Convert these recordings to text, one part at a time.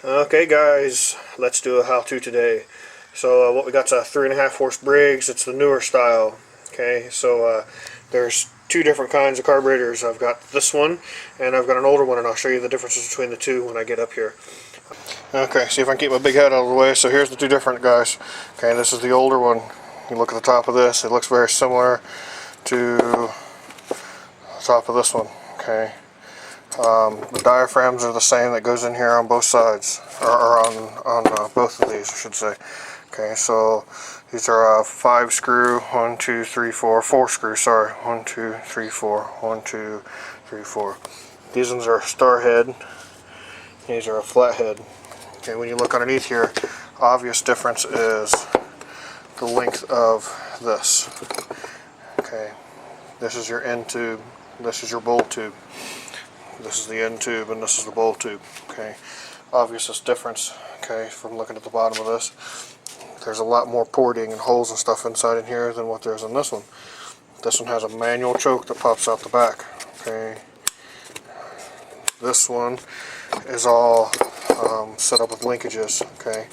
Okay guys, let's do a how-to today. So what we got's a 3.5 horse Briggs. It's the newer style. Okay, so there's two different kinds of carburetors. I've got this one and I've got an older one, and I'll show you the differences between the two when I get up here. Okay, see if I can keep my big head out of the way. So here's the two different guys. Okay, this is the older one. You look at the top of this, it looks very similar to the top of this one. Okay. The diaphragms are the same that goes in here on both sides, or on both of these, I should say. Okay, so these are 5 screw, 1, 2, 3, 4, 4 screw, sorry, 1, 2, 3, 4, 1, 2, 3, 4. These ones are a star head, these are a flat head. Okay, when you look underneath here, obvious difference is the length of this. Okay, this is your end tube, this is your bowl tube. This is the end tube and this is the bowl tube. Okay, obvious difference. Okay, from looking at the bottom of this, there's a lot more porting and holes and stuff inside in here than what there's in this one. This one has a manual choke that pops out the back. Okay, this one is all set up with linkages. Okay,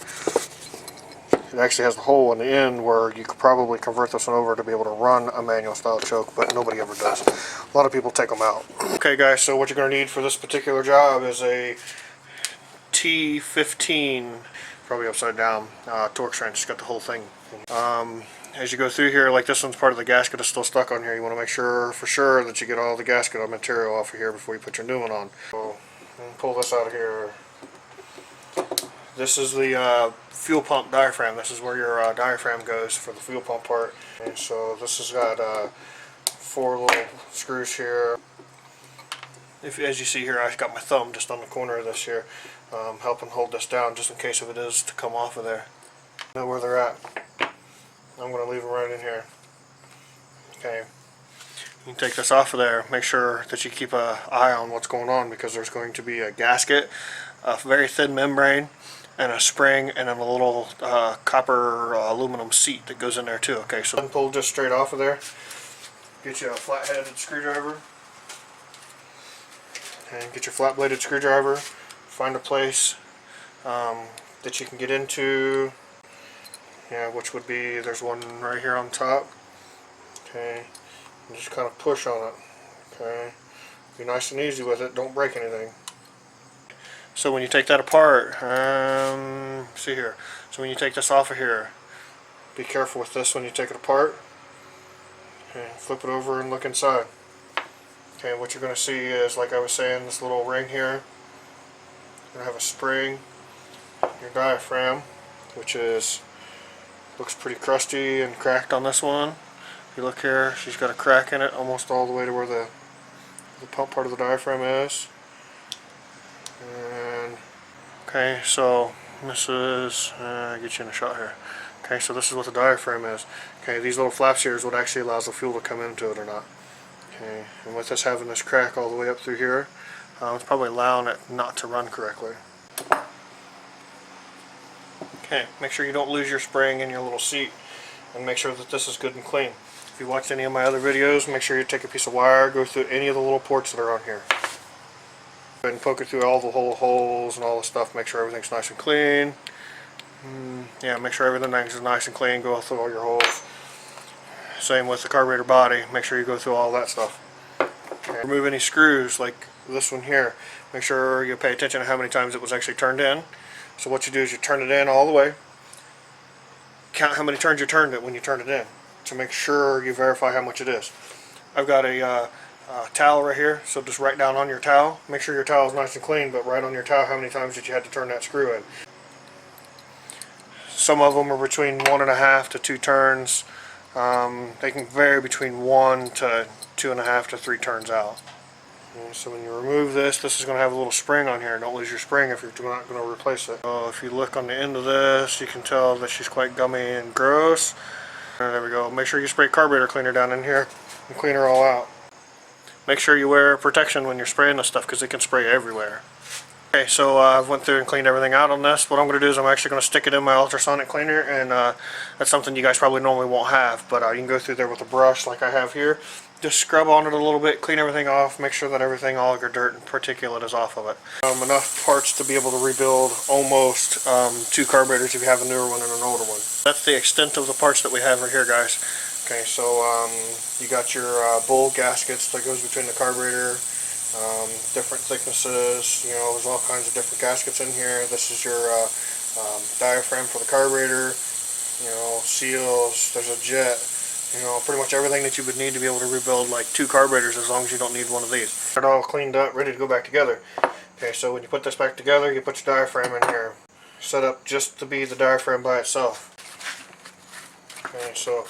it actually has a hole in the end where you could probably convert this one over to be able to run a manual style choke, but nobody ever does. A lot of people take them out. Okay guys, so what you're going to need for this particular job is a T15, probably upside down, torque wrench. It's got the whole thing. As you go through here, like this one's part of the gasket is still stuck on here. You want to make sure for sure that you get all the gasket material off of here before you put your new one on. So pull this out of here. This is the fuel pump diaphragm. This is where your diaphragm goes for the fuel pump part. And so this has got 4 little screws here. As you see here, I've got my thumb just on the corner of this here, helping hold this down just in case if it is to come off of there. Know where they're at. I'm going to leave them right in here. Okay. You can take this off of there. Make sure that you keep an eye on what's going on, because there's going to be a gasket, a very thin membrane, and a spring, and then a little copper aluminum seat that goes in there too. Okay, so pull just straight off of there. Get you a flat-headed screwdriver. And get your flat-bladed screwdriver. Find a place that you can get into. Yeah, which would be, there's one right here on top. Okay, and just kind of push on it. Okay, be nice and easy with it. Don't break anything. So when you take that apart, see here. So when you take this off of here, be careful with this when you take it apart. Okay, flip it over and look inside. Okay, what you're going to see is, like I was saying, this little ring here. You're going to have a spring, your diaphragm, which looks pretty crusty and cracked on this one. If you look here, she's got a crack in it almost all the way to where the pump part of the diaphragm is. And okay, so this is get you in a shot here. Okay, so this is what the diaphragm is. Okay, these little flaps here is what actually allows the fuel to come into it or not. Okay, and with us having this crack all the way up through here, it's probably allowing it not to run correctly. Okay, make sure you don't lose your spring in your little seat, and make sure that this is good and clean. If you watched any of my other videos, make sure you take a piece of wire, go through any of the little ports that are on here. Go ahead and poke it through all the little holes and all the stuff. Make sure everything's nice and clean. Yeah, make sure everything is nice and clean. Go through all your holes. Same with the carburetor body. Make sure you go through all that stuff. Okay. Remove any screws like this one here. Make sure you pay attention to how many times it was actually turned in. So what you do is you turn it in all the way. Count how many turns you turned it when you turn it in, to make sure you verify how much it is. I've got a towel right here, so just write down on your towel. Make sure your towel is nice and clean, but write on your towel how many times that you had to turn that screw in. Some of them are between 1.5 to 2 turns. They can vary between 1 to 2.5 to 3 turns out. And so when you remove this, this is going to have a little spring on here. Don't lose your spring if you're not going to replace it. So if you look on the end of this, you can tell that she's quite gummy and gross. There we go. Make sure you spray carburetor cleaner down in here and clean her all out. Make sure you wear protection when you're spraying this stuff, because it can spray everywhere. Okay, so I've went through and cleaned everything out on this. What I'm going to do is I'm actually going to stick it in my ultrasonic cleaner, and that's something you guys probably normally won't have, but you can go through there with a brush like I have here just scrub on it a little bit, clean everything off, make sure that everything, all your dirt and particulate is off of it. Enough parts to be able to rebuild almost 2 carburetors if you have a newer one and an older one. That's the extent of the parts that we have right here, guys. Okay, so you got your bowl gaskets that goes between the carburetor, different thicknesses, you know, there's all kinds of different gaskets in here. This is your diaphragm for the carburetor, you know, seals, there's a jet, you know, pretty much everything that you would need to be able to rebuild like 2 carburetors, as long as you don't need one of these. It's all cleaned up, ready to go back together. Okay, so when you put this back together, you put your diaphragm in here, set up just to be the diaphragm by itself. Okay, so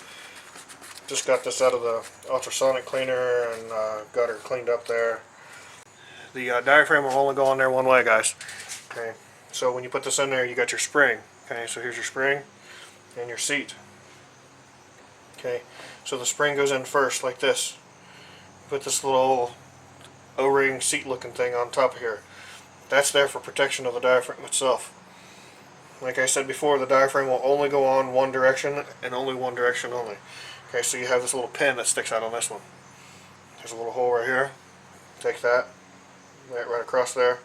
just got this out of the ultrasonic cleaner and got her cleaned up there. The diaphragm will only go on there one way, guys. Okay, so when you put this in there, you got your spring. Okay, so here's your spring and your seat. Okay, so the spring goes in first like this. Put this little O-ring seat looking thing on top of here. That's there for protection of the diaphragm itself. Like I said before, the diaphragm will only go on one direction and only one direction only. Okay, so you have this little pin that sticks out on this one. There's a little hole right here. Take that, lay it right across there.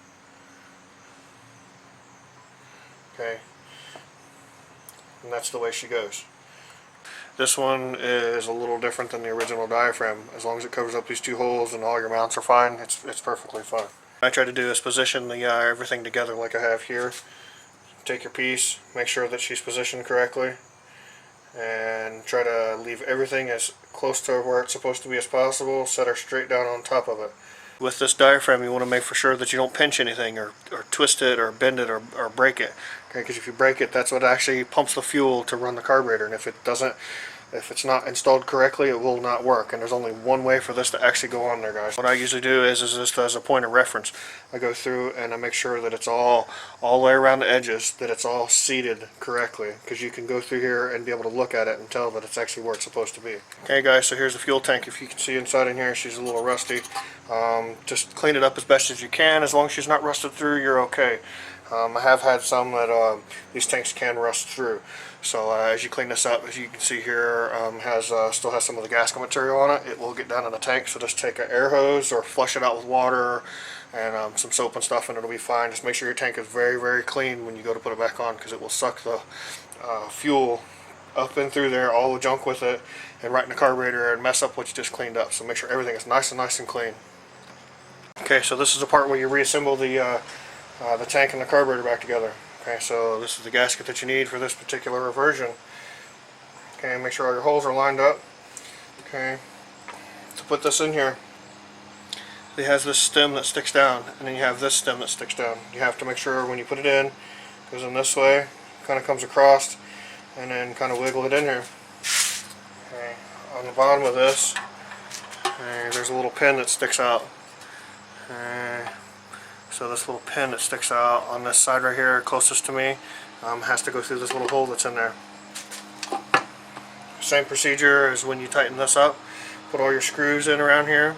Okay, and that's the way she goes. This one is a little different than the original diaphragm. As long as it covers up these 2 holes and all your mounts are fine, it's perfectly fine. What I try to do is position the everything together like I have here. Take your piece, make sure that she's positioned correctly, and try to leave everything as close to where it's supposed to be as possible. Set her straight down on top of it. With this diaphragm, you want to make for sure that you don't pinch anything or twist it or bend it or break it. Okay, because if you break it, that's what actually pumps the fuel to run the carburetor, and if it doesn't, if it's not installed correctly, it will not work. And there's only one way for this to actually go on there, guys. What I usually do is just as a point of reference, I go through and I make sure that it's all the way around the edges, that it's all seated correctly, because you can go through here and be able to look at it and tell that it's actually where it's supposed to be. Okay, guys, so here's the fuel tank. If you can see inside in here, she's a little rusty. Just clean it up as best as you can. As long as she's not rusted through, you're okay. I have had some that these tanks can rust through. So as you clean this up, as you can see here, still has some of the gasket material on it. It will get down in the tank, so just take an air hose or flush it out with water and some soap and stuff, and it'll be fine. Just make sure your tank is very, very clean when you go to put it back on, because it will suck the fuel up and through there, all the junk with it, and right in the carburetor and mess up what you just cleaned up. So make sure everything is nice and clean. Okay, so this is the part where you reassemble the tank and the carburetor back together. Okay, so this is the gasket that you need for this particular version. Okay, make sure all your holes are lined up. Okay, to put this in here, it has this stem that sticks down, and then you have this stem that sticks down. You have to make sure when you put it in, it goes in this way, kind of comes across, and then kind of wiggle it in here. Okay, on the bottom of this, there's a little pin that sticks out. So this little pin that sticks out on this side right here, closest to me, has to go through this little hole that's in there. Same procedure as when you tighten this up. Put all your screws in around here,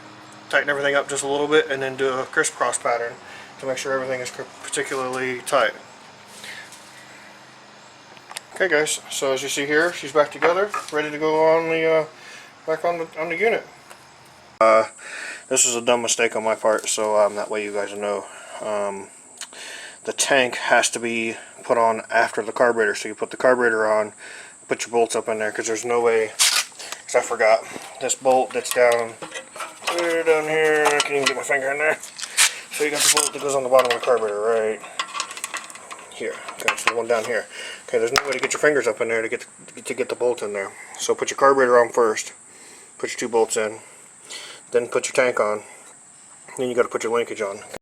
tighten everything up just a little bit, and then do a crisscross pattern to make sure everything is particularly tight. Okay, guys, so as you see here, she's back together, ready to go on the back on the unit. This is a dumb mistake on my part, so that way you guys know. The tank has to be put on after the carburetor, so you put the carburetor on, put your bolts up in there, because there's no way, because I forgot, this bolt that's down here, I can't even get my finger in there, so you got the bolt that goes on the bottom of the carburetor right here. Okay, so the one down here. Okay, there's no way to get your fingers up in there to get the bolt in there, so put your carburetor on first, put your 2 bolts in, then put your tank on, then you got to put your linkage on.